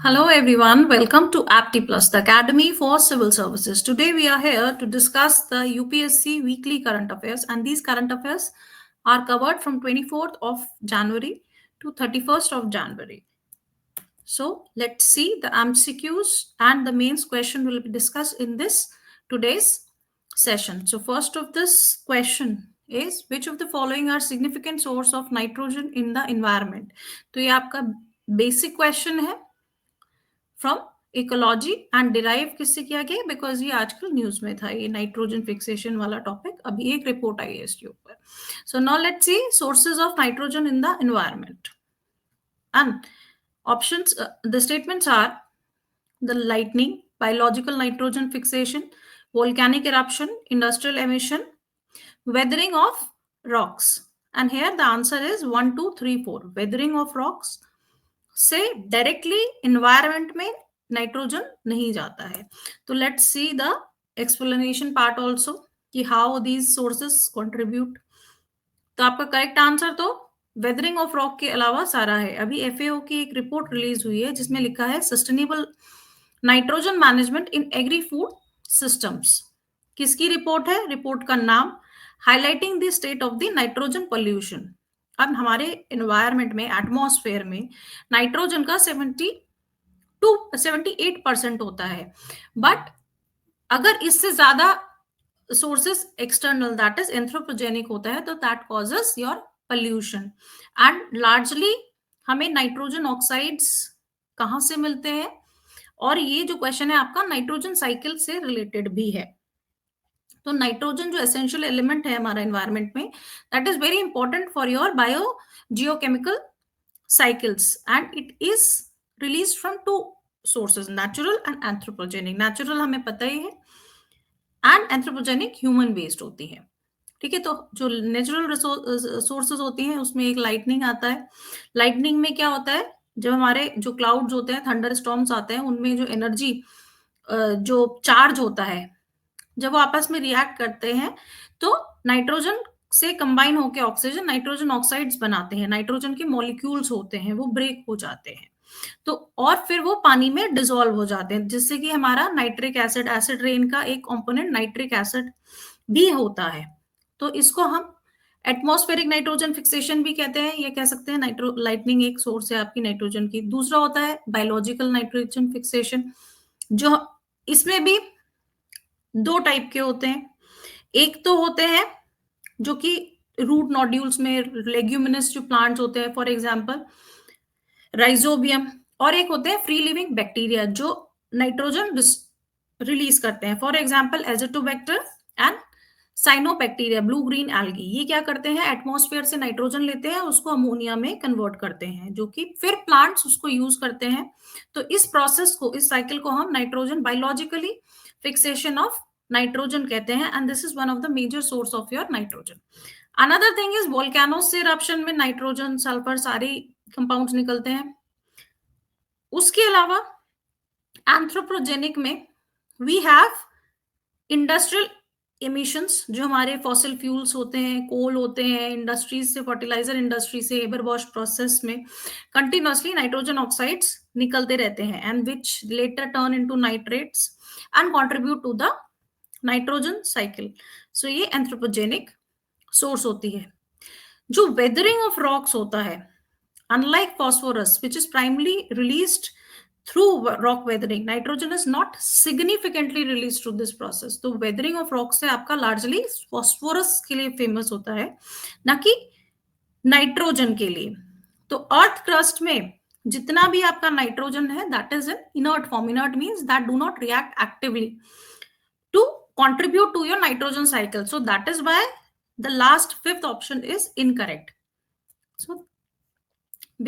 Hello everyone, welcome to Apti Plus, the Academy for Civil Services. Today we are here to discuss the UPSC weekly current affairs, and these current affairs are covered from 24th of January to 31st of January. So let's see the MCQs and the mains question will be discussed in this today's session. So first of this question is, which of the following are significant source of nitrogen in the environment? तो ये आपका basic question है from ecology and derive किससे किया गया? Because ये आजकल news में था, ये नाइट्रोजन फिक्सेशन वाला टॉपिक, अभी एक रिपोर्ट आई है इसके ऊपर. So now let's see sources of nitrogen in the environment. And options, the statements are the lightning, biological nitrogen fixation, volcanic eruption, industrial emission, weathering of rocks. And here the answer is 1, 2, 3, 4. Weathering of rocks से directly environment में nitrogen नहीं जाता है. तो let's see the explanation part also कि how these sources contribute. तो आपका correct answer तो वेदरिंग ऑफ रॉक के अलावा सारा है. अभी एफएओ की एक रिपोर्ट रिलीज हुई है जिसमें लिखा है सस्टेनेबल नाइट्रोजन मैनेजमेंट इन एग्री फूड सिस्टम्स. किसकी रिपोर्ट है? रिपोर्ट का नाम highlighting the state of the nitrogen pollution. अब हमारे एनवायरनमेंट में, एटमॉस्फेयर में नाइट्रोजन का 78% होता है. बट अगर इससे ज्यादा sources external, that is anthropogenic होता है, तो that causes your pollution. And largely हमें नाइट्रोजन ऑक्साइड्स कहाँ से मिलते हैं? और ये जो क्वेश्चन है आपका नाइट्रोजन साइकिल से रिलेटेड भी है. तो नाइट्रोजन जो एसेंशियल एलिमेंट है हमारा एनवायरनमेंट में, that is very important for your bio geochemical cycles and it is release from two sources, natural and anthropogenic. Natural हमें पता ही है एंड एंथ्रोपोजेनिक ह्यूमन बेस्ड होती है. ठीक है, तो जो नेचुरल सोर्सेज होती हैं उसमें एक लाइटनिंग आता है. लाइटनिंग में क्या होता है? जब हमारे जो क्लाउड्स होते हैं, थंडर स्टॉर्म्स आते हैं, उनमें जो एनर्जी, जो चार्ज होता है, जब वो आपस में रिएक्ट करते हैं तो नाइट्रोजन से कंबाइन होकर ऑक्सीजन नाइट्रोजन ऑक्साइड्स बनाते हैं. नाइट्रोजन के मॉलिक्यूल्स होते हैं, वो ब्रेक हो जाते हैं, तो और फिर वो पानी में डिसॉल्व हो जाते हैं, जिससे कि हमारा नाइट्रिक एसिड, एसिड रेन का एक कंपोनेंट नाइट्रिक एसिड भी होता है. तो इसको हम एटमॉस्फेरिक नाइट्रोजन फिक्सेशन भी कहते हैं, ये कह सकते हैं. लाइटनिंग एक सोर्स है आपकी नाइट्रोजन की. दूसरा होता है बायोलॉजिकल नाइट्रोजन फिक्सेशन, जो इसमें भी दो टाइप के होते हैं. एक तो होते हैं जो कि रूट नोड्यूल्स में, लेग्यूमिनस जो प्लांट्स होते हैं, फॉर एग्जांपल राइजोबियम, और एक होते हैं फ्री लिविंग बैक्टीरिया जो नाइट्रोजन रिलीज करते हैं, for example Azotobacter and cyanobacteria, blue green algae. ये क्या करते हैं? एटमॉस्फेयर से नाइट्रोजन लेते हैं, उसको अमोनिया में कन्वर्ट करते हैं, जो कि फिर प्लांट्स उसको यूज करते हैं. तो इस प्रोसेस को, इस साइकिल को हम nitrogen biologically fixation of nitrogen कहते हैं, and this is one of the major source of your nitrogen. Another thing is volcanoes से इरप्शन में नाइट्रोजन, सल्फर सारे कंपाउंड्स निकलते हैं. उसके अलावा एंथ्रोपोजेनिक में वी हैव इंडस्ट्रियल एमिशंस, जो हमारे फॉसिल फ्यूल्स होते हैं, कोल होते हैं, इंडस्ट्रीज से, फर्टिलाइजर इंडस्ट्री से, एबर वॉश प्रोसेस में कंटिन्यूअसली नाइट्रोजन ऑक्साइड्स निकलते रहते हैं, and which later turn into nitrates and contribute to the nitrogen cycle. So ये एंथ्रोपोजेनिक सोर्स होती है. जो वेदरिंग ऑफ रॉक्स होता है, unlike phosphorus which is primarily released through rock weathering, nitrogen is not significantly released through this process. तो weathering of rocks से आपका largely phosphorus के लिए फेमस होता है, ना कि नाइट्रोजन के लिए. तो अर्थ क्रस्ट में जितना भी आपका नाइट्रोजन है, that is in inert form. Inert means that do not react actively to contribute to your nitrogen cycle. So that is why the last fifth option is incorrect. So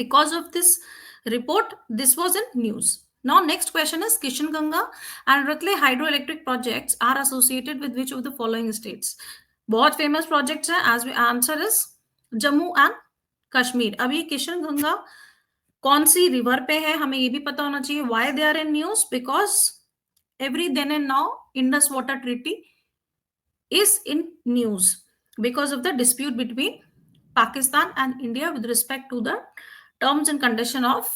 because of this report, this was in news. Now next question is, Kishanganga and Ratle hydroelectric projects are associated with which of the following states? बहुत famous projects हैं. as we answer is Jammu and Kashmir. अभी किशनगंगा कौन सी river पे है, हमें ये भी पता होना चाहिए. why they are in news? Because every then and now Indus Water Treaty is in news because of the dispute between Pakistan and India with respect to the terms and condition of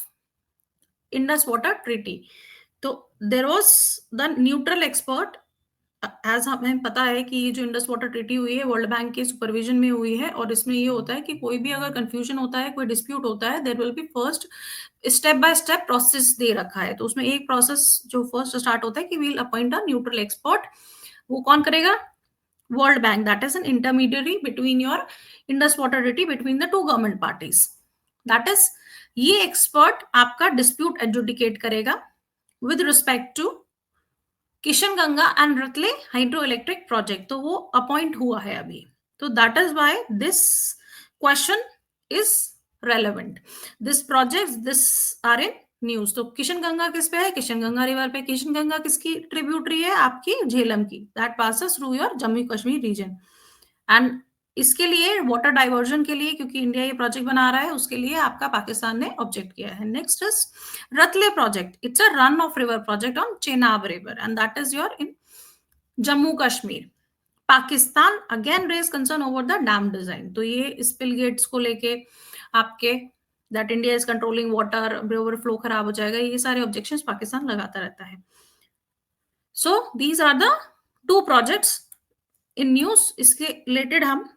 Indus water treaty. तो there was the neutral expert, as हमें पता है कि ये जो Indus water treaty हुई है world bank के सुपरविजन में हुई है, और इसमें ये होता है कि कोई भी अगर कंफ्यूजन होता है, कोई डिस्प्यूट होता है, there will be first step by step process दे रखा है। तो उसमें एक प्रोसेस जो फर्स्ट स्टार्ट होता है कि we'll appoint a neutral expert. वो कौन करेगा? World bank, that is an intermediary between your Indus water treaty, between the two government parties. That is, ये एक्सपर्ट आपका डिस्प्यूट एडजुडिकेट करेगा with respect to Kishan Ganga and Ratle hydro electric project. तो वो appoint हुआ है अभी। तो that is why this question is relevant. This project this are in news. तो किशन गंगा किस पे है? किशन गंगा रिवर पे। किशन गंगा किसकी ट्रिब्यूटरी है? आपकी झेलम की, that passes through your Jammu Kashmir region. And इसके लिए वाटर डाइवर्जन के लिए, क्योंकि इंडिया ये प्रोजेक्ट बना रहा है, उसके लिए आपका पाकिस्तान ने ऑब्जेक्ट किया है। Next is Ratle project. It's a run of river project on Chenab river and that is your in Jammu Kashmir. Pakistan again raise concern over the dam design. तो ये स्पिल गेट्स को लेके आपके, that India is controlling water, overflow खराब हो जाएगा, ये सारे ऑब्जेक्शंस पाकिस्तान लगाता रहता है। So these are the two projects in news. इसके रिलेटेड हम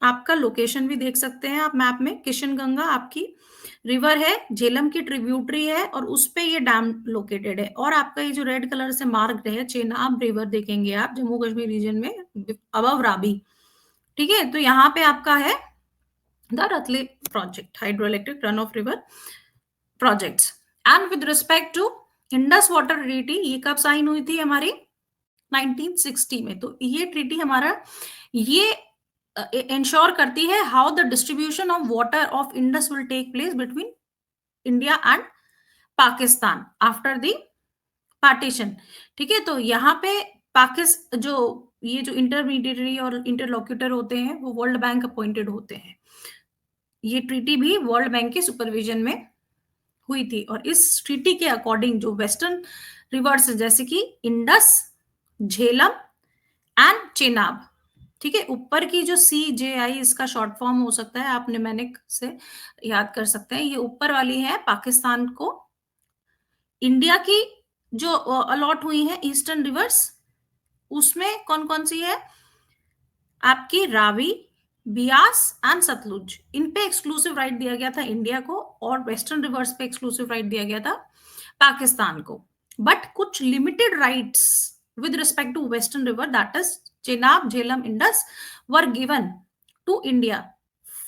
आपका लोकेशन भी देख सकते हैं आप मैप में। किशन गंगा आपकी रिवर है, झेलम की ट्रिब्यूटरी है, और उस पे ये डैम लोकेटेड है। और आपका ये जो रेड कलर से मार्क्ड है चेनाब रिवर, देखेंगे आप जम्मू कश्मीर रीजन में अबव राबी। ठीक है, तो यहाँ पे आपका है the Ratle project, hydro electric run of river projects. And with respect to Indus water treaty, ये कब साइन हुई थी हमारी? 1960 में। तो ये ट्रीटी हमारा ये इंश्योर करती है how the distribution of water of Indus will take place between India and Pakistan after the partition. ठीक है, तो यहाँ पे पाकिस्तान जो ये जो इंटरमीडिएटरी और इंटरलोक्यूटर होते हैं वो वर्ल्ड बैंक अपॉइंटेड होते हैं। ये ट्रीटी भी वर्ल्ड बैंक के सुपरविजन में हुई थी। और इस ट्रीटी के अकॉर्डिंग जो वेस्टर्न रिवर्स जैसे कि इंडस, झेलम एंड चेनाब, ठीक है, ऊपर की जो CJI इसका शॉर्ट फॉर्म हो सकता है, आप निमेनिक से याद कर सकते हैं। ये ऊपर वाली है पाकिस्तान को, इंडिया की जो अलॉट हुई है ईस्टर्न रिवर्स, उसमें कौन कौन सी है? आपकी रावी, बियास एंड सतलुज। इन पे एक्सक्लूसिव राइट दिया गया था इंडिया को, और वेस्टर्न रिवर्स पे एक्सक्लूसिव राइट दिया गया था पाकिस्तान को। बट कुछ limited rights with respect to western river, that is Chenab, Jhelum, Indus, were given to India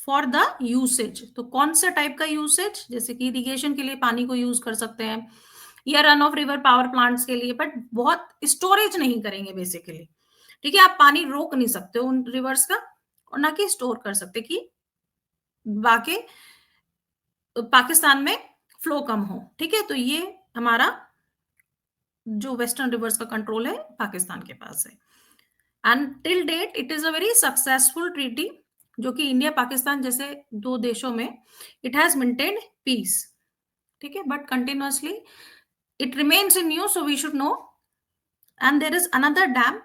for the usage. तो कौन से टाइप का यूसेज? जैसे कि इरिगेशन के लिए पानी को यूज कर सकते हैं, या run of river power plants के लिए, बट बहुत स्टोरेज नहीं करेंगे बेसिकली। ठीक है, आप पानी रोक नहीं सकते उन रिवर्स का, और ना कि स्टोर कर सकते कि बाकी पाकिस्तान में फ्लो कम हो। ठीक है, तो ये हमारा जो वेस्टर्न रिवर्स का कंट्रोल है पाकिस्तान के पास है। And till date it is a very successful treaty, जो कि इंडिया पाकिस्तान जैसे दो देशों में इट हैज मेंटेन्ड पीस। ठीक है, but continuously it remains in news, so we should know. And there is another dam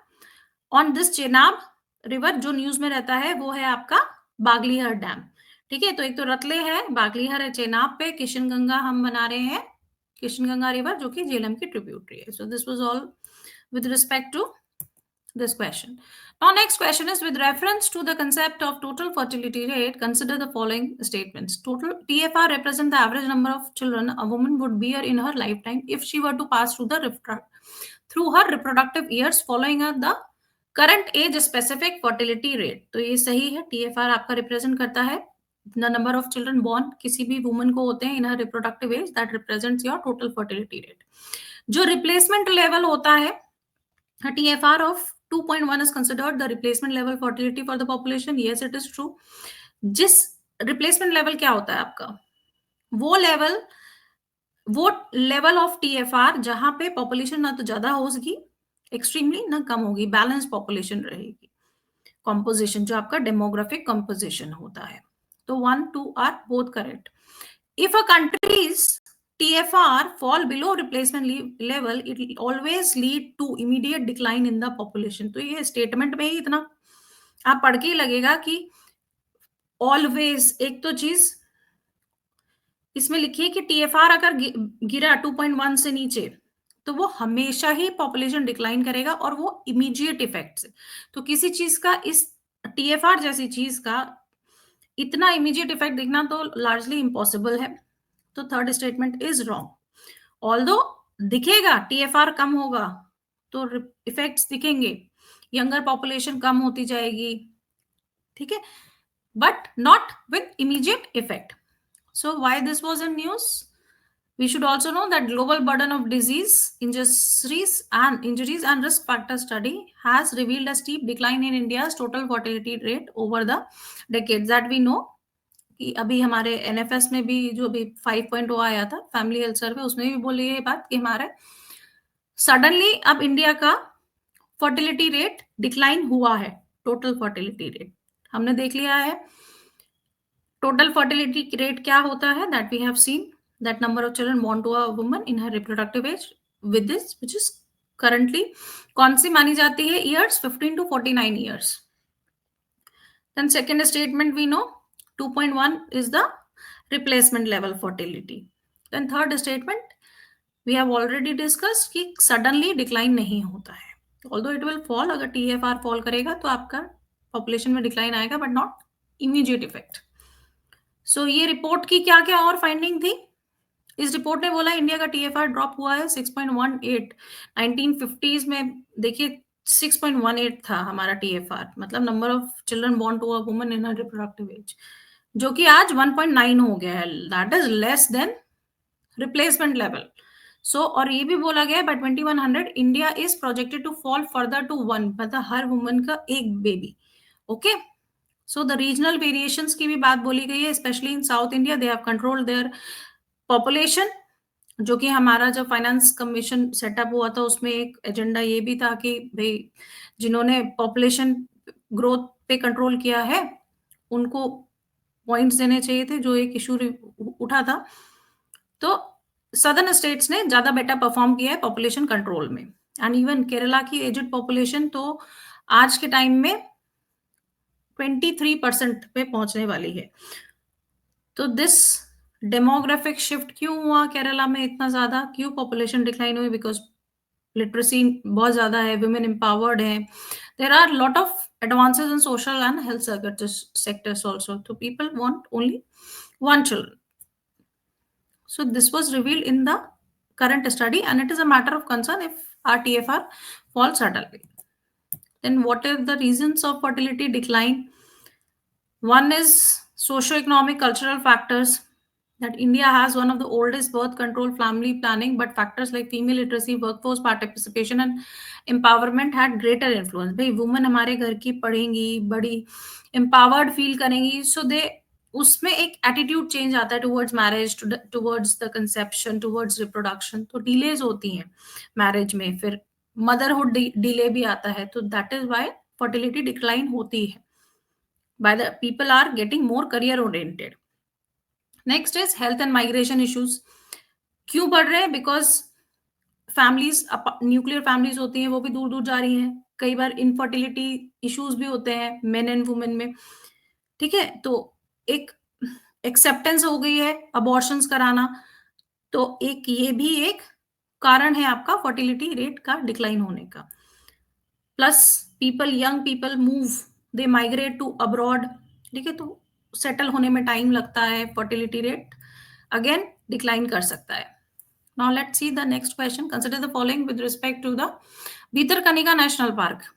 on this Chenab river, जो news में रहता है, वो है आपका बागलीहर डैम। ठीक है, तो एक तो रतले है, बागलीहर है चेनाब पे, किशन गंगा हम बना रहे हैं, किशन गंगा रिवर जो कि झेलम की ट्रिब्यूटरी है। सो this was all with respect to this question. Now next question is with reference to the concept of total fertility rate, consider the following statements. Total TFR represent the average number of children a woman would bear in her lifetime if she were to pass through her reproductive years following the current age specific fertility rate. तो ये सही है, TFR आपका represent करता है the number of children born किसी भी woman को होते हैं in her reproductive age, that represents your total fertility rate. जो रिप्लेसमेंट लेवल होता है, TFR of 2.1 is considered the replacement level fertility for the population. Yes, it is true. जिस replacement level क्या होता है आपका? वो लेवल ऑफ TFR जहां पे पॉपुलेशन ना तो ज्यादा होगी एक्सट्रीमली, ना कम होगी, बैलेंस पॉपुलेशन रहेगी। कॉम्पोजिशन जो आपका डेमोग्राफिक कॉम्पोजिशन होता है। तो 1, 2 are both correct. If a country's TFR fall below replacement level, it will always lead to immediate decline in the population. तो ये स्टेटमेंट में ही इतना आप पढ़ के ही लगेगा कि ऑलवेज, एक तो चीज इसमें लिखिए कि टीएफआर अगर गिरा 2.1 से नीचे तो वो हमेशा ही पॉपुलेशन डिक्लाइन करेगा और वो इमीडिएट इफेक्ट से। तो किसी चीज का इस टीएफआर जैसी चीज का इतना इमीडिएट इफेक्ट दिखना तो लार्जली इम्पॉसिबल है। तो third statement is wrong. Although दिखेगा टीएफआर कम होगा तो इफेक्ट्स दिखेंगे, यंगर पॉपुलेशन कम होती जाएगी, ठीक है, but not with immediate effect. So why this was in news? We should also know that global burden of disease, injuries and risk factor study has revealed a steep decline in India's total fertility rate over the decades that we know कि अभी हमारे NFS में भी जो भी 5.0 आया था family health survey, उसमें भी बोली ये बात कि हमारे सडनली अब इंडिया का फर्टिलिटी रेट डिक्लाइन हुआ है। टोटल फर्टिलिटी रेट हमने देख लिया है। टोटल फर्टिलिटी रेट क्या होता है, that we have seen that number of children born to a woman in her reproductive age with this which is currently कौन सी मानी जाती है, years 15 to 49 years. Then second statement we know 2.1 is the replacement level fertility. Then third statement we have already discuss कि suddenly decline नहीं होता है, although it will fall, अगर टीएफआर फॉल करेगा तो आपका पॉपुलेशन में डिक्लाइन आएगा बट नॉट इमीडिएट इफेक्ट। सो ये रिपोर्ट की क्या क्या और फाइंडिंग थी? इस रिपोर्ट ने बोला इंडिया का टीएफआर ड्रॉप हुआ है 6.18। 1950s में देखिए 6.18 था हमारा टीएफआर, मतलब number of children born to a woman in her reproductive age, जो कि आज 1.9 हो गया है, that is less than replacement level. So और ये भी बोला गया है by 2100 India is projected to fall further to 1, मतलब हर वुमन का एक baby. Okay, so the regional variations की भी बात बोली गई है, specially in south India they have controlled their population. जो कि हमारा जब फाइनेंस कमीशन सेटअप हुआ था उसमें एक एजेंडा ये भी था कि भाई जिन्होंने पॉपुलेशन ग्रोथ पे कंट्रोल किया है उनको पॉइंट्स देने चाहिए थे, जो एक इशू उठा था। तो सदर्न स्टेट्स ने ज्यादा बेटर परफॉर्म किया है पॉपुलेशन कंट्रोल में, एंड इवन केरला की एजेड पॉपुलेशन तो आज के टाइम में 23% पे पहुंचने वाली है। तो दिस डेमोग्राफिक शिफ्ट क्यों हुआ केरला में इतना ज्यादा, क्यों पॉपुलेशन डिक्लाइन हुई? बिकॉज लिटरेसी बहुत ज्यादा है, वुमेन एम्पावर्ड है, there are lot of advances in social and health sectors also, तो people want only one children. So this was revealed in the current study and it is a matter of concern if our TFR falls suddenly. Then what are the reasons of fertility decline? One is socio-economic cultural factors, that India has one of the oldest birth control family planning, but factors like female literacy, workforce participation and empowerment had greater influence. भाई women हमारे घर की पढ़ेंगी, बड़ी empowered feel करेंगी, so they उसमें एक attitude change आता है towards marriage, towards the conception, towards reproduction, तो डिलेज होती हैं मैरिज में, फिर मदरहुड डिले भी आता है, तो that is why fertility decline होती है। By the people are getting more career oriented. Next is health and migration issues. क्यों बढ़ रहे हैं? बिकॉज फैमिलीज, न्यूक्लियर फैमिलीज होती हैं वो भी दूर दूर जा रही हैं, कई बार इनफर्टिलिटी इश्यूज भी होते हैं मेन एंड वुमेन में, ठीक है, तो एक एक्सेप्टेंस हो गई है अबॉर्शंस कराना, तो एक ये भी एक कारण है आपका फर्टिलिटी रेट का डिक्लाइन होने का। Plus people, young people move, they migrate to abroad, ठीक है, तो सेटल होने में टाइम लगता है, फर्टिलिटी रेट अगेन डिक्लाइन कर सकता है। Now let's see the next question, consider the following with respect to the Bhitarkanika national park.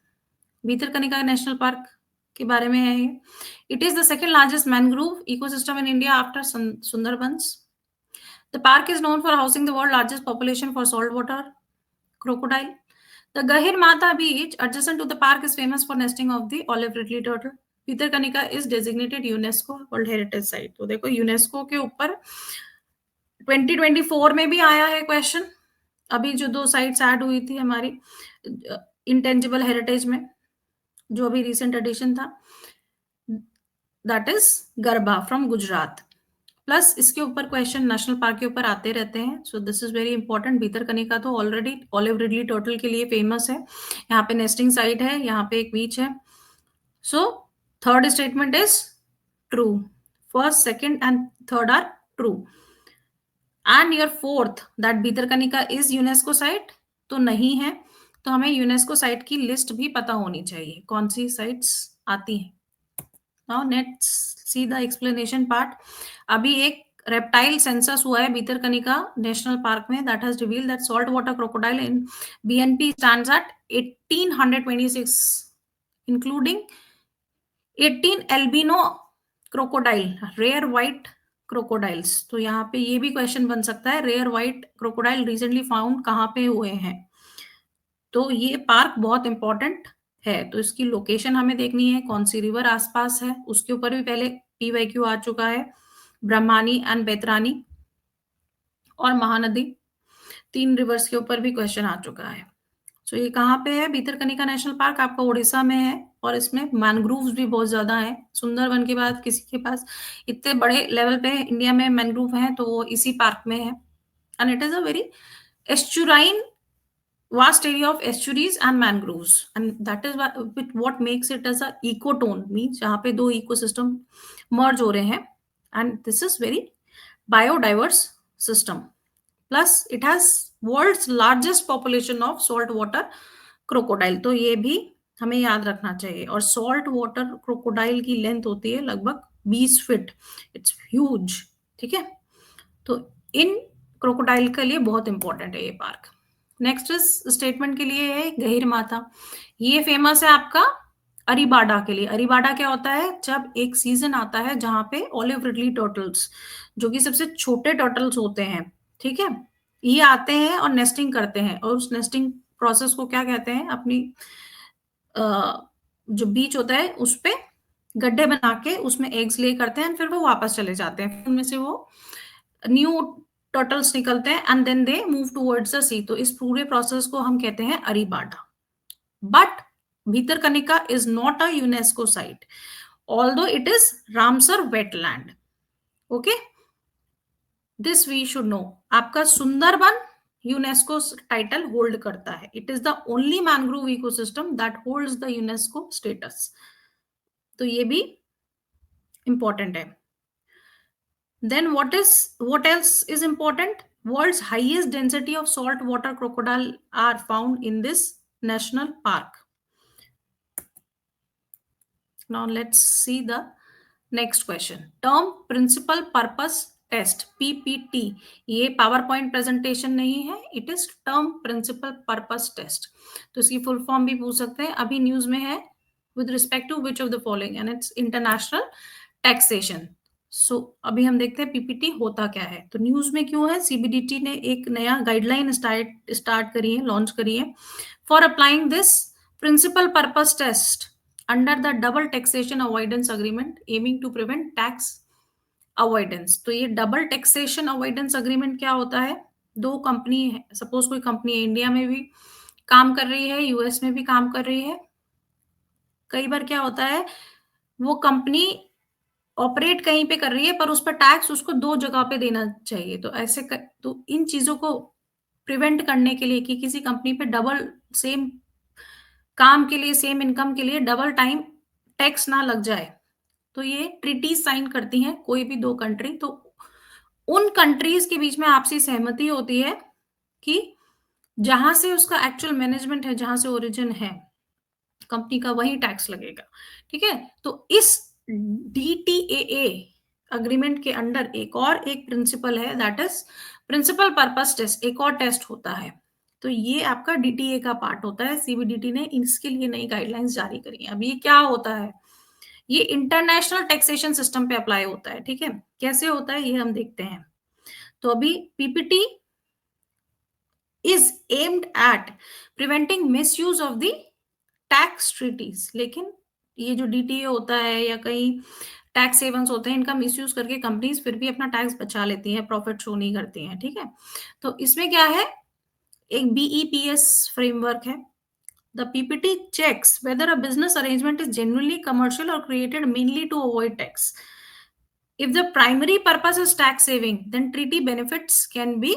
Bhitarkanika national park के बारे में है ये। It is the second largest mangrove ecosystem in India after Sundarbans. The park is known for housing the world largest population for salt water crocodile. The Gahir Mata beach adjacent to the park is famous for nesting of the olive ridley turtle. Bhitarkanika is designated UNESCO World Heritage Site. तो देखो UNESCO के ऊपर 2024 में भी आया है question, अभी जो 2 साइट्स ऐड हुई थी हमारी इंटेंजिबल हेरिटेज में, जो अभी रिसेंट एडिशन था, that is garba from Gujarat. Plus इसके ऊपर क्वेश्चन नेशनल पार्क के ऊपर आते रहते हैं, so this is very important. Bhitarkanika तो ऑलरेडी ऑलिव रिडली टर्टल के लिए फेमस है, यहाँ पे नेस्टिंग साइट है, यहाँ पे एक बीच है। So third statement is true, first second and third are true. And your fourth that Bhitarkanika is UNESCO site, तो नहीं है, तो हमें यूनेस्को साइट की लिस्ट भी पता होनी चाहिए कौन सी साइट्स आती हैं. Now let's see the explanation part. अभी एक रेप्टाइल सेंसस हुआ है भितरकनिका नेशनल पार्क में, that has revealed that salt water crocodile in BNP stands at 1826, including 18 albino crocodile, rare white crocodiles. तो यहाँ पे ये भी क्वेश्चन बन सकता है, rare white crocodile recently found कहाँ पे हुए हैं. तो ये पार्क बहुत इंपॉर्टेंट है. तो इसकी लोकेशन हमें देखनी है, कौन सी रिवर आसपास है, उसके ऊपर भी पहले पीवाईक्यू आ चुका है. ब्रह्मानी एंड बैतरानी और महानदी, 3 रिवर्स के ऊपर भी क्वेश्चन आ चुका है. तो ये कहाँ पे है? भितरकनिका नेशनल पार्क आपका उड़ीसा में है, और इसमें मैनग्रोव्स भी बहुत ज्यादा है. सुंदरबन के बाद किसी के पास इतने बड़े लेवल पे इंडिया में मैनग्रोव हैं, तो वो इसी पार्क में है. And it is a very estuarine vast area of estuaries and mangroves, and that is what makes it as a ecotone, means जहाँ पे दो ecosystem merge हो रहे हैं, and this is very biodiverse system. Plus it has world's largest population of salt water crocodile, तो ये भी हमें याद रखना चाहिए. और सॉल्ट वाटर क्रोकोडाइल की लेंथ होती है लगभग 20 फीट, इट्स ह्यूज. ठीक है, तो इन क्रोकोडाइल के लिए बहुत इंपॉर्टेंट है ये पार्क. नेक्स्ट इज स्टेटमेंट के लिए है गहीर माथा. ये फेमस है आपका अरीबाडा के लिए. अरीबाडा क्या होता है? जब एक सीजन आता है जहां पे ऑलिव रिडली टर्टल्स, जो कि सबसे छोटे टर्टल्स होते हैं, ठीक है, ये आते हैं और नेस्टिंग करते हैं. और उस नेस्टिंग प्रोसेस को क्या कहते हैं? अपनी जो बीच होता है उस पे गड्ढे बना के उसमें एग्स ले करते हैं, फिर वो वापस चले जाते हैं. उनमें से वो न्यू टर्टल्स निकलते हैं and then they move towards the sea. तो इस पूरे प्रोसेस को हम कहते हैं arribada. But Bhitarkanika is not a UNESCO site, although it is Ramsar wetland. Okay, this we should know. आपका सुंदरबन यूनेस्को टाइटल होल्ड करता है. It is the only mangrove ecosystem that holds the UNESCO status. तो ये भी important है. Then what else is important? World's highest density of saltwater crocodile are found in this national park. Now let's see the next question. Term principal purpose test, PPT. ये PowerPoint presentation नहीं है, it is term principal purpose test. तो इसकी full form भी पूछ सकते हैं. अभी न्यूज में है with respect to which of the following, and it's international taxation. सो अभी हम देखते हैं पीपीटी होता क्या है. तो न्यूज में क्यों है? सीबीडीटी ने एक नया गाइडलाइन स्टार्ट करी है, लॉन्च करी है, for applying this principle purpose test under the double taxation avoidance agreement aiming to prevent tax avoidance. तो ये डबल टैक्सेशन अवॉइडेंस अग्रीमेंट क्या होता है? दो कंपनी है, सपोज कोई कंपनी है इंडिया में भी काम कर रही है, यूएस में भी काम कर रही है. कई बार क्या होता है, वो कंपनी ऑपरेट कहीं पे कर रही है पर उस पर टैक्स उसको दो जगह पे देना चाहिए. तो तो इन चीजों को प्रिवेंट करने के लिए कि किसी कंपनी पे डबल सेम काम के लिए, सेम इनकम के लिए डबल टाइम टैक्स ना लग जाए, तो ये ट्रीटी साइन करती हैं कोई भी दो कंट्री. तो उन कंट्रीज के बीच में आपसी सहमति होती है कि जहां से उसका एक्चुअल मैनेजमेंट है, जहां से ओरिजिन है कंपनी का, वही टैक्स लगेगा. ठीक है, तो इस डीटीएए अग्रीमेंट के अंडर एक प्रिंसिपल है, that is principle purpose test. एक और टेस्ट होता है, तो ये आपका डीटीए का पार्ट होता है. सीबीडीटी ने इसके लिए नई गाइडलाइंस जारी करी है. अब ये क्या होता है? ये इंटरनेशनल टैक्सेशन सिस्टम पे अप्लाई होता है. ठीक है, कैसे होता है ये हम देखते हैं. तो अभी PPT is aimed at preventing misuse of the tax treaties. लेकिन ये जो डीटीए होता है या कई टैक्स सेवंस होते हैं, इनका मिसयूज करके कंपनीज फिर भी अपना टैक्स बचा लेती हैं, प्रॉफिट शो नहीं करती हैं. ठीक है, तो इसमें क्या है? एक बीईपीएस फ्रेमवर्क है. The PPT checks whether a business arrangement is genuinely commercial और created mainly to avoid tax. If the primary purpose is tax saving then treaty benefits can be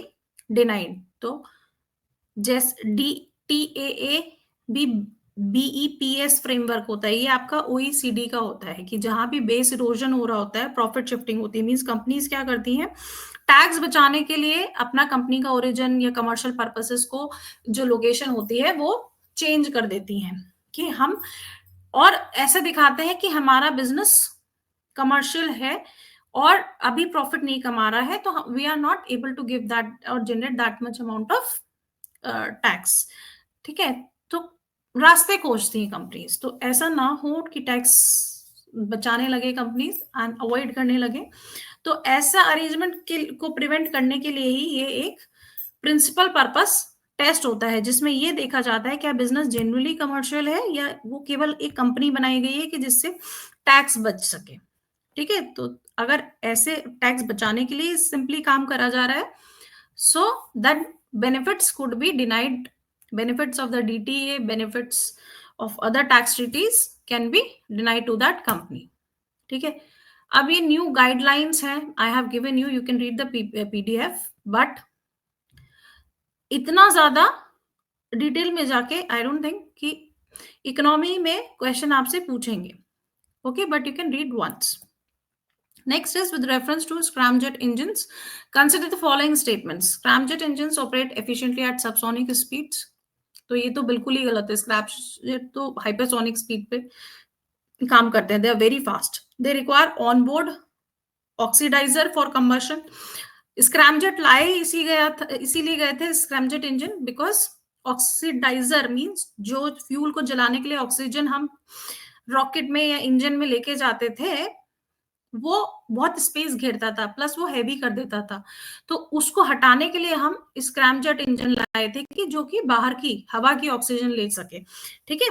denied. तो जैसे डीटीएए भी BEPS फ्रेमवर्क होता है, ये आपका OECD का होता है कि जहां भी बेस इरोजन हो रहा होता है, प्रॉफिट शिफ्टिंग होती है, मींस कंपनीज क्या करती हैं, टैक्स बचाने के लिए अपना कंपनी का ओरिजिन या कमर्शियल पर्पसेस को जो लोकेशन होती है वो चेंज कर देती हैं कि हम, और ऐसे दिखाते हैं कि हमारा बिजनेस कमर्शियल है और अभी प्रॉफिट नहीं कमा रहा है, तो we are not able to give that और generate that much amount of tax. ठीक है, तो रास्ते खोजती हैं कंपनीज, तो ऐसा ना हो कि टैक्स बचाने लगे कंपनीज एंड अवॉइड करने लगे। तो ऐसा अरेंजमेंट के को प्रिवेंट करने के लिए ही ये एक प्रिंसिपल पर्पस टेस्ट होता है, जिसमें ये देखा जाता है क्या बिजनेस जेन्युइनली कमर्शियल है या वो केवल एक कंपनी बनाई गई है कि जिससे टैक्स बच सके। ठीक है, तो अगर ऐसे टैक्स बचाने के लिए सिंपली काम करा जा रहा है, so that benefits could be denied, benefits of the DTA, benefits of other tax treaties can be denied to that company। ठीक है, अब ये न्यू गाइडलाइंस हैं, I have given you, you can read the PDF, but इतना ज्यादा detail में जाके I don't think कि इकोनॉमी में क्वेश्चन आपसे पूछेंगे। Okay, but you can read once. Next is with reference to scramjet engines. Consider the following statements. Scramjet engines operate efficiently at subsonic speeds. तो ये तो बिल्कुल ही गलत है। स्क्रैमजेट तो हाइपरसोनिक स्पीड पे काम करते हैं। They are very fast. They require onboard oxidizer for combustion. Scramjet लाए इसीलिए गए थे scramjet engine, because oxidizer means जो फ्यूल को जलाने के लिए ऑक्सीजन हम रॉकेट में या इंजन में लेके जाते थे, वो बहुत स्पेस घेरता था, प्लस वो हैवी कर देता था। तो उसको हटाने के लिए हम स्क्रैमजेट इंजन लाए थे कि जो कि बाहर की हवा की ऑक्सीजन ले सके। ठीक है,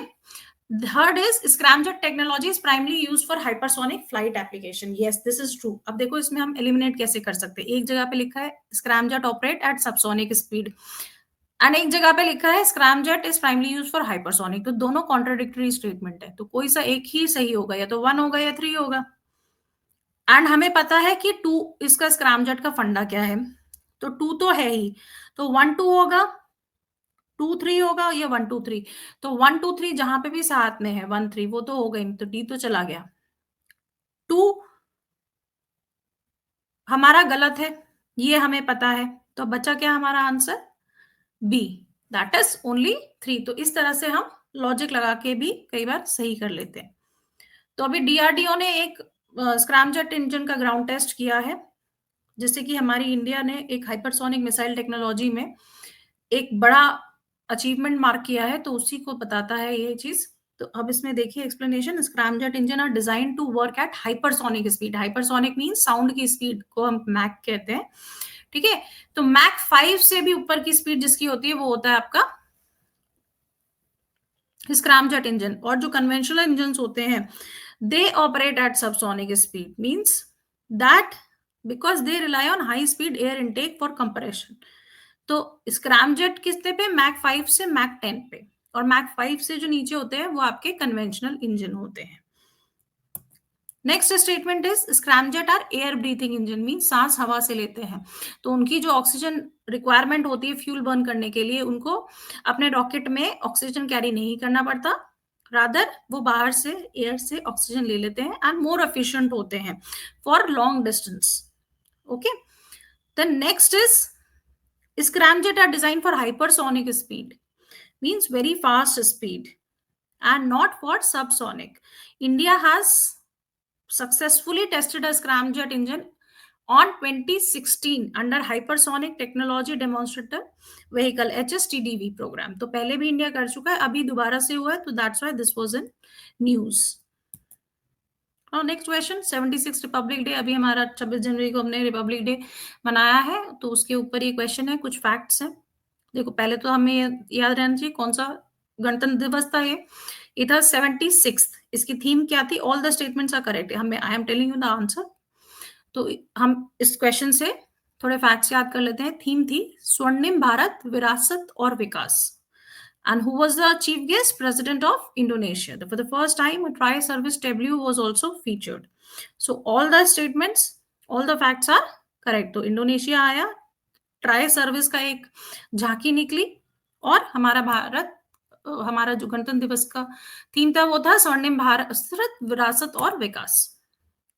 third is scramjet technology is primarily used for hypersonic flight application. Yes, this is true. अब देखो इसमें हम एलिमिनेट कैसे कर सकते हैं। एक जगह पे लिखा है scramjet operate at subsonic speed and एक जगह पे लिखा है scramjet is primarily used for hypersonic. तो दोनों कॉन्ट्राडिक्टरी स्टेटमेंट है, तो कोई सा एक ही सही होगा, या तो 1 होगा या 3 होगा। एंड हमें पता है कि 2 इसका स्क्रैमजेट का फंडा क्या है, तो 2 तो है ही, तो 1 2 होगा, 2 3 होगा, या 1 2 3। तो 1 2 3 जहां पे भी साथ में है 1 3 वो तो हो गई, तो डी तो चला गया। 2 हमारा गलत है, ये हमें पता है, तो बचा क्या हमारा answer, B, that is only 3। तो इस तरह से हम लॉजिक लगा के भी कई बार सही कर लेते हैं। तो अभी DRDO ने एक स्क्रैमजेट इंजन का ग्राउंड टेस्ट किया है, जैसे कि हमारी इंडिया ने एक हाइपरसोनिक मिसाइल टेक्नोलॉजी में एक बड़ा अचीवमेंट मार्क किया है, तो उसी को बताता है ये चीज। तो अब इसमें देखिए explanation. Scramjet engine are design to work at hypersonic speed. Hypersonic means sound की स्पीड को हम मैक कहते हैं। ठीक है, तो मैक 5 से भी ऊपर की स्पीड जिसकी होती है वो होता है आपका स्क्रैमजेट इंजन। और जो कन्वेंशनल इंजन होते हैं they operate at subsonic speed, means that because they rely on high speed air intake for compression. तो स्क्रैमजेट किसते पे, मैक 5 से मैक 10 पे, और मैक 5 से जो नीचे होते हैं वो आपके कन्वेंशनल इंजन होते हैं। Next statement is scramjet are air breathing engine, mean सांस हवा से लेते हैं, तो उनकी जो ऑक्सीजन रिक्वायरमेंट होती है फ्यूल बर्न करने के लिए, उनको अपने रॉकेट में ऑक्सीजन कैरी नहीं करना पड़ता, रादर वो बाहर से एयर से ऑक्सीजन ले लेते हैं एंड मोर एफिशिएंट होते हैं for long distance. Okay, the next is scramjet are designed for hypersonic speed, means very fast speed, and not for subsonic. India has successfully tested a scramjet engine on 2016 under hypersonic technology demonstrator vehicle HSTDV program। तो पहले भी India कर चुका है, अभी दोबारा से हुआ है, तो that's why this was in news. और नेक्स्ट क्वेश्चन, 76 रिपब्लिक डे, अभी हमारा 26 जनवरी को हमने रिपब्लिक डे मनाया है, तो उसके ऊपर ये क्वेश्चन है, कुछ फैक्ट्स हैं। देखो पहले तो हमें याद रहना चाहिए कौन सा गणतंत्र दिवस था ये था 76। इसकी थीम क्या थी, all the statements are correct, हमें I am telling you the answer. तो हम इस क्वेश्चन से थोड़े फैक्ट्स याद कर लेते हैं। थीम थी स्वर्णिम भारत, विरासत और विकास। And who was the chief guest? President of Indonesia. For the first time, a tri-service tableau was also featured. So all the statements, all the facts are correct. तो इंडोनेशिया आया, ट्राई सर्विस का एक झांकी निकली, और हमारा भारत हमारा जो गणतंत्र दिवस का थीम था वो था स्वर्णिम भारत, विरासत और विकास.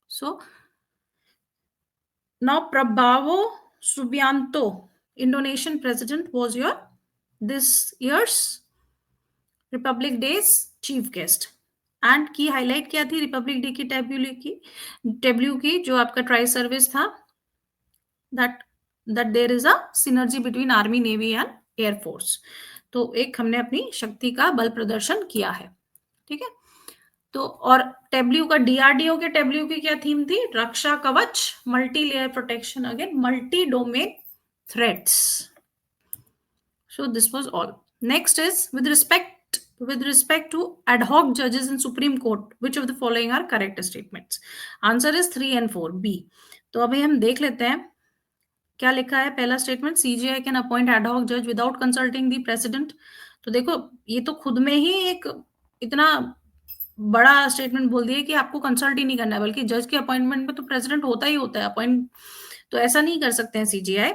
So now Prabowo Subianto, Indonesian president, was your this year's republic days chief guest. And की हाईलाइट क्या थी रिपब्लिक डे की टेब्ल्यू की जो आपका ट्राई सर्विस था, that that there is a synergy between army, navy and air force. तो एक हमने अपनी शक्ति का बल प्रदर्शन किया है. ठीक है. तो और टेब्ल्यू का, डीआरडीओ के टेब्ल्यू की क्या थीम थी? रक्षा कवच, multi layer protection again multi domain threats. So this was all. Next is with respect to ad hoc judges in Supreme Court, which of the following are correct statements? Answer is 3 and 4 B. तो अभी हम देख लेते हैं क्या लिखा है. पहला statement, CJI can appoint ad hoc जज विदाउट कंसल्टिंग द प्रेसिडेंट. तो देखो ये तो खुद में ही एक इतना बड़ा स्टेटमेंट बोल दिया कि आपको कंसल्ट ही नहीं करना है, बल्कि जज के अपॉइंटमेंट में तो प्रेसिडेंट होता ही होता है अपॉइंट. तो ऐसा नहीं कर सकते हैं सीजीआई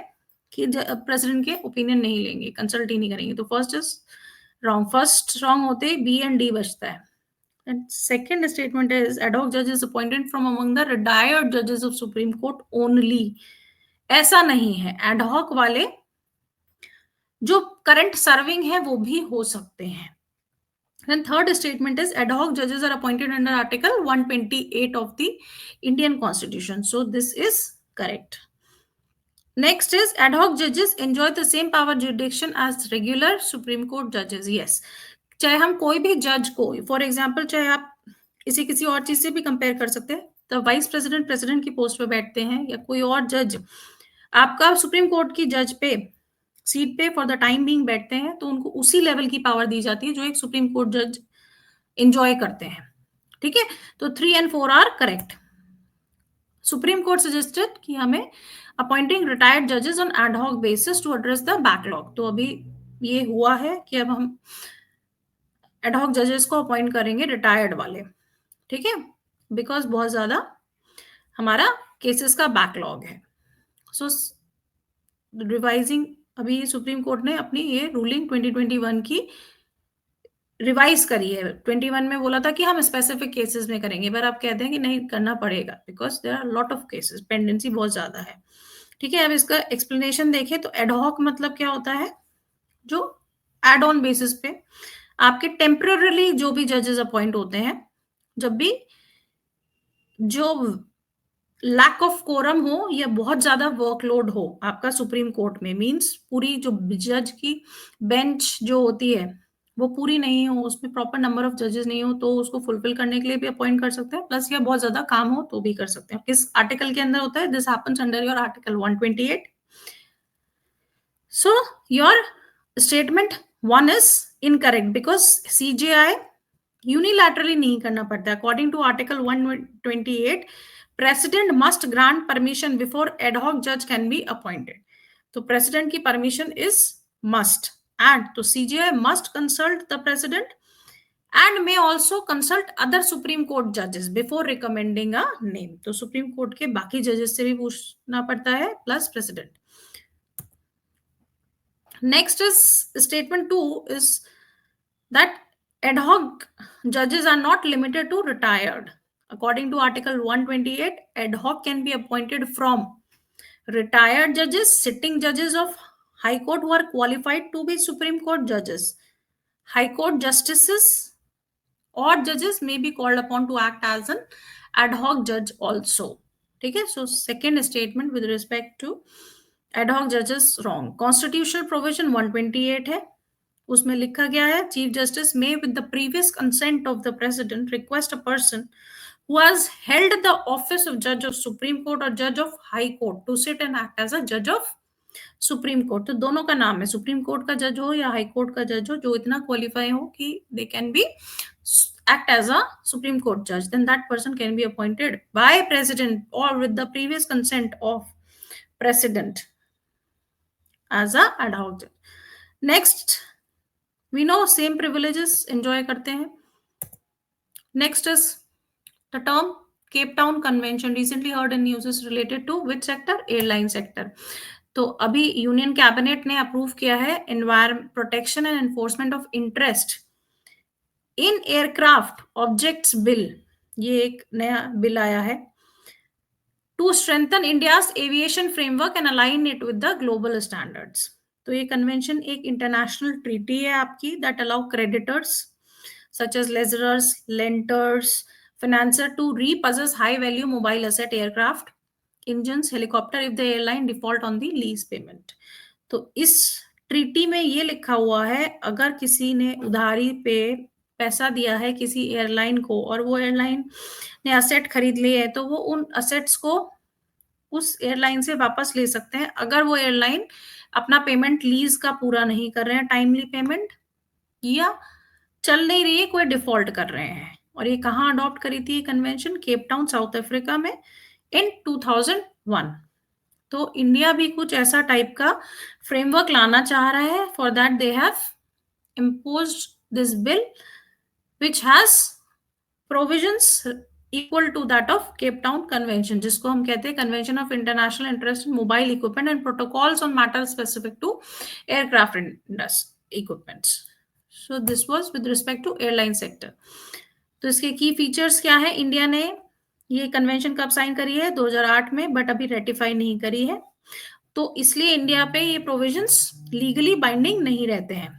कि प्रेसिडेंट के ओपिनियन नहीं लेंगे, कंसल्ट ही नहीं करेंगे. तो first is wrong. First wrong होते बी एंड डी बचता है. And second statement is ad hoc judge is appointed from among the retired judges of Supreme Court only. ऐसा नहीं है. ad hoc वाले जो करंट सर्विंग है वो भी हो सकते हैं. Then third statement is ad hoc judges are appointed under Article 128 of the Indian Constitution. So this is correct. Next is ad hoc judges enjoy the same power jurisdiction as regular Supreme Court judges. Yes. चाहे हम कोई भी जज को, for example चाहे आप इसे किसी और चीज से भी कंपेयर कर सकते हैं, तो वाइस प्रेसिडेंट प्रेसिडेंट की पोस्ट पे बैठते हैं या कोई और जज आपका सुप्रीम कोर्ट की जज पे सीट पे फॉर द टाइम बीइंग बैठते हैं, तो उनको उसी लेवल की पावर दी जाती है जो एक सुप्रीम कोर्ट जज एंजॉय करते हैं. ठीक है. तो 3 and 4 are correct. Supreme court suggested कि हमें अपॉइंटिंग रिटायर्ड जजेस on ad hoc basis to address the backlog. तो अभी ये हुआ है कि अब हम एड हॉक जजेस को अपॉइंट करेंगे रिटायर्ड वाले. ठीक है. बिकॉज बहुत ज्यादा हमारा केसेस का बैकलॉग है. सो रिवाइजिंग, अभी सुप्रीम कोर्ट ने अपनी ये रूलिंग 2021 की रिवाइज करी है. 21 में बोला था कि हम स्पेसिफिक केसेस में करेंगे, पर आप कहते हैं कि नहीं करना पड़ेगा because there are lot of cases, pendency बहुत ज्यादा है. ठीक है. अब इसका एक्सप्लेनेशन देखें तो एड हॉक मतलब क्या होता है? जो एड ऑन बेसिस पे आपके टेम्पररी जो भी जजेस अपॉइंट होते हैं, जब भी जो लैक ऑफ कोरम हो या बहुत ज्यादा वर्कलोड हो आपका सुप्रीम कोर्ट में, मींस पूरी जो जज की बेंच जो होती है वो पूरी नहीं हो, उसमें प्रॉपर नंबर ऑफ जजेस नहीं हो, तो उसको फुलफिल करने के लिए भी अपॉइंट कर सकते हैं. प्लस या बहुत ज्यादा काम हो तो भी कर सकते हैं. किस आर्टिकल के अंदर होता है? This happens under your article 128. So your statement 1 is incorrect because CJI unilaterally नहीं करना पड़ता. According to Article 128, President must grant permission before ad hoc judge can be appointed. तो President की permission is must, and तो CJI must consult the President and may also consult other Supreme Court judges before recommending a name. तो Supreme Court के बाकी judges से भी पूछना पड़ता है plus President. Next is statement 2 is that ad hoc judges are not limited to retired. According to Article 128, ad hoc can be appointed from retired judges, sitting judges of High Court who are qualified to be Supreme Court judges, High Court justices or judges may be called upon to act as an ad hoc judge also. ठीक है. So second statement with respect to ad hoc judges wrong. Constitutional provision 128 है, उसमें लिखा गया है chief justice may with the previous consent of the president request a person who has held the office of judge of Supreme Court or judge of High Court to sit and act as a judge of Supreme Court. तो दोनों का नाम है, supreme court का जज हो या high court का जज हो, जो इतना क्वालिफाई हो कि they can be act as a Supreme Court judge, then that person can be appointed by president or with the previous consent of president as a ad hoc judge. Next, we know same privileges enjoy करते हैं. Next is the term Cape Town Convention recently heard in news is related to which sector? Airline sector. तो अभी union cabinet ने approve किया है environment protection and enforcement of interest in aircraft objects bill, ये एक नया bill आया है, to strengthen India's aviation framework and align it with the global standards. तो ये कन्वेंशन एक इंटरनेशनल ट्रीटी है आपकी that allow creditors such as lessors, lenders, financier to repossess high value mobile asset aircraft, engines, helicopter if the airline default on the lease payment। तो इस treaty में ये लिखा हुआ है अगर किसी ने उधारी पे पैसा दिया है किसी एयरलाइन को और वो एयरलाइन ने असेट खरीद लिए है तो वो उन असेट्स को उस एयरलाइन से वापस ले सकते हैं अगर वो एयरलाइन अपना पेमेंट लीज का पूरा नहीं कर रहे हैं, टाइमली पेमेंट, या चल नहीं रही है, कोई डिफॉल्ट कर रहे हैं। और ये कहाँ अडॉप्ट करी थी convention? Cape Town south Africa में इन 2001। तो इंडिया भी कुछ ऐसा टाइप का फ्रेमवर्क लाना चाह रहा है। For that they have imposed this bill which has provisions equal to that of Cape Town convention, जिसको हम कहते हैं convention of international interest in mobile equipment and protocols on matter specific to aircraft equipments. So this was with respect to airline sector. तो इसके की features क्या है? India ने ये कन्वेंशन कब साइन करी है? 2008 में, बट अभी रेटिफाई नहीं करी है, तो इसलिए इंडिया पे ये प्रोविजंस लीगली बाइंडिंग नहीं रहते हैं।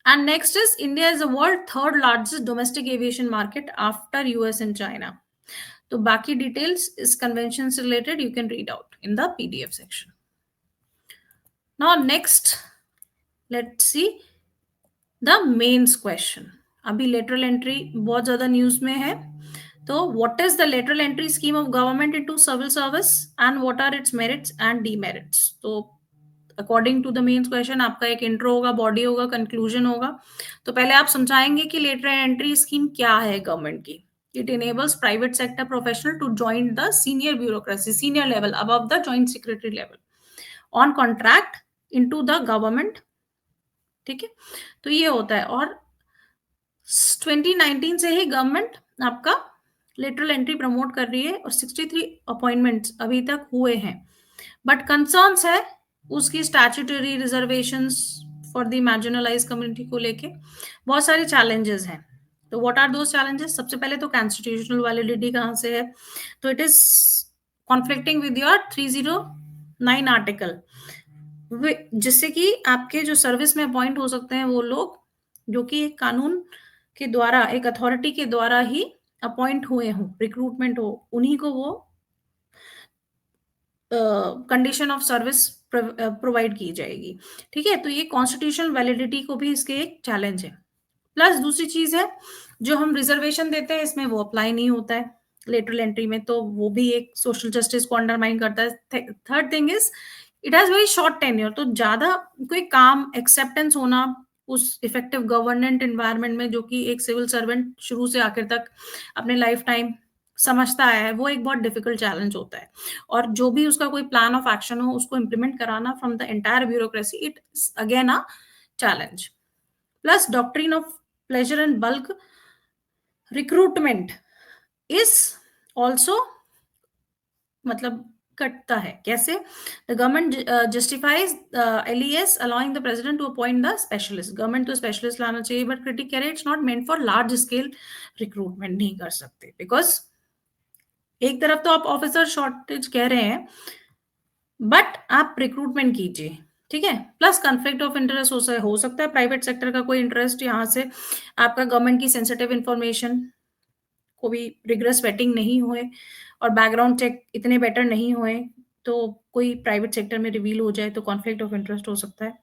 And next is India is the world third largest domestic aviation market after US and China. तो बाकी डिटेल्स इस कन्वेंशन से related you can read out in the PDF section. Now next let's see the mains question. अभी lateral entry बहुत ज्यादा news में है, तो what is the lateral entry scheme of government into civil service and what are its merits and demerits. तो according to the mains question आपका एक intro होगा, बॉडी होगा, कंक्लूजन होगा। तो पहले आप समझाएंगे कि लेटरल एंट्री स्कीम क्या है गवर्नमेंट की। It enables private sector professional to join the senior bureaucracy, senior level above the joint secretary level on contract into the government। ठीक है, तो ये होता है। और 2019 से ही गवर्नमेंट आपका लेटरल एंट्री प्रमोट कर रही है और 63 अपॉइंटमेंट्स अभी तक हुए हैं। बट कंसर्न्स है उसकी statutory reservations for the marginalise community को लेके बहुत सारे चैलेंजेस हैं। तो व्हाट आर दोस चैलेंजेस? सबसे पहले तो कॉन्स्टिट्यूशनल वैलिडिटी कहाँ से है? तो it is conflicting with your 309 article, जिससे कि आपके जो सर्विस में अपॉइंट हो सकते हैं वो लोग जो कि एक कानून के द्वारा, एक अथॉरिटी के द्वारा ही अपॉइंट हुए हों, रिक्रूटमेंट हो, उन्हीं को वो कंडीशन ऑफ सर्विस प्रोवाइड की जाएगी। ठीक है, तो ये कॉन्स्टिट्यूशनल वैलिडिटी को भी इसके एक चैलेंज है। प्लस दूसरी चीज है जो हम रिजर्वेशन देते हैं इसमें वो अप्लाई नहीं होता है लेटरल एंट्री में, तो वो भी एक सोशल जस्टिस को अंडरमाइन करता है। Third thing is it has very short tenure, तो ज्यादा कोई काम एक्सेप्टेंस होना उस इफेक्टिव गवर्नेंट एनवायरनमेंट में जो कि एक सिविल सर्वेंट शुरू से आखिर तक अपने लाइफ टाइम समझता है, वो एक बहुत डिफिकल्ट चैलेंज होता है। और जो भी उसका कोई प्लान ऑफ एक्शन हो उसको इम्प्लीमेंट कराना from the entire bureaucracy, it again a challenge. Plus doctrine of pleasure and bulk recruitment is also मतलब कटता है। कैसे? The government justifies LES allowing the president to appoint the specialist. Government तो specialist लाना चाहिए, but critic कह रहे it's not meant for large scale recruitment, नहीं कर सकते। बिकॉज एक तरफ तो आप ऑफिसर शॉर्टेज कह रहे हैं, बट आप रिक्रूटमेंट कीजिए। ठीक है, प्लस कॉन्फ्लिक्ट ऑफ इंटरेस्ट हो सकता है प्राइवेट सेक्टर का कोई इंटरेस्ट यहाँ से आपका गवर्नमेंट की सेंसिटिव इंफॉर्मेशन को भी रिग्रेस वेटिंग नहीं हुए और बैकग्राउंड चेक इतने बेटर नहीं हुए तो कोई प्राइवेट सेक्टर में रिवील हो जाए तो कॉन्फ्लिक्ट ऑफ इंटरेस्ट हो सकता है।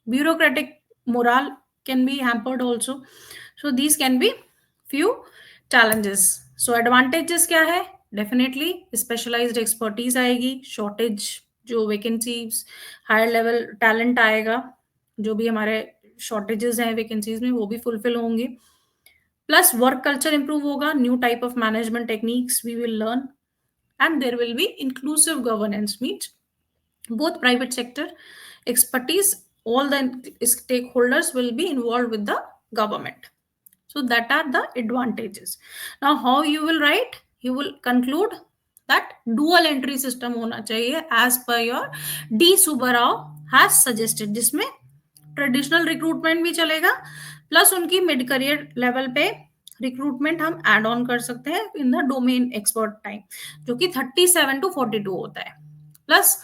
Bureaucratic moral can be hampered also, so these can be few challenges. So advantages क्या है? डेफिनेटली स्पेशलाइज्ड एक्सपर्टीज आएगी, शॉर्टेज जो वैकेंसीज, हायर लेवल टैलेंट आएगा, जो भी हमारे शॉर्टेजेस हैं वैकेंसीज में वो भी फुलफिल होंगे। प्लस वर्क कल्चर इंप्रूव होगा, new type of management techniques we will learn, and there will be inclusive governance, means both private sector expertise, all the stakeholders will be involved with the government. So that are the advantages. Now how you will write? You will conclude that dual entry system होना चाहिए as per your D Subbarao has suggested, जिसमें traditional recruitment भी चलेगा plus उनकी mid career level पे recruitment हम add on कर सकते हैं in the domain expert time, जो कि 37 to 42 होता है। Plus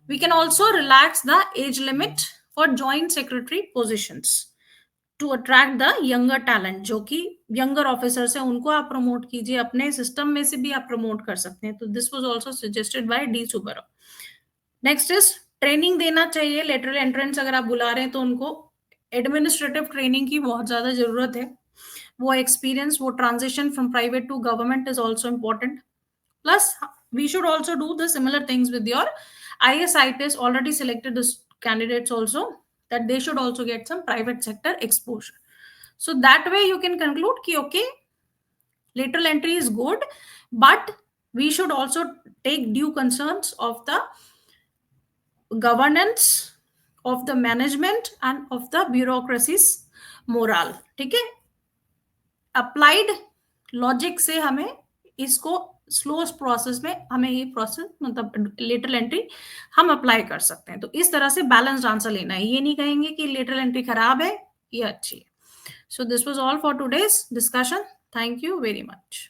we can also relax the age limit for joint secretary positions to attract the younger talent, जो कि यंगर ऑफिसर्स है उनको आप प्रमोट कीजिए, अपने सिस्टम में से भी आप प्रमोट कर सकते हैं। तो this was also suggested by D Subbarao. Next is training देना चाहिए लेटरल एंट्रेंस, अगर आप बुला रहे हैं तो उनको एडमिनिस्ट्रेटिव ट्रेनिंग की बहुत ज्यादा जरूरत है। वो एक्सपीरियंस, वो transition from private to government is also important. Plus we should also do the similar things with your IAS IPS already selected candidates also, that they should also get some private sector exposure. So that way you can conclude ki okay, lateral entry is good, but we should also take due concerns of the governance, of the management and of the bureaucracy's morale. ठीक है, applied logic से हमें इसको slow process में हमें ये process मतलब lateral entry हम अप्लाई कर सकते हैं। तो इस तरह से बैलेंस्ड आंसर लेना है, ये नहीं कहेंगे कि लेटरल एंट्री खराब है, ये अच्छी है। सो this was all for today's discussion. Thank you very much.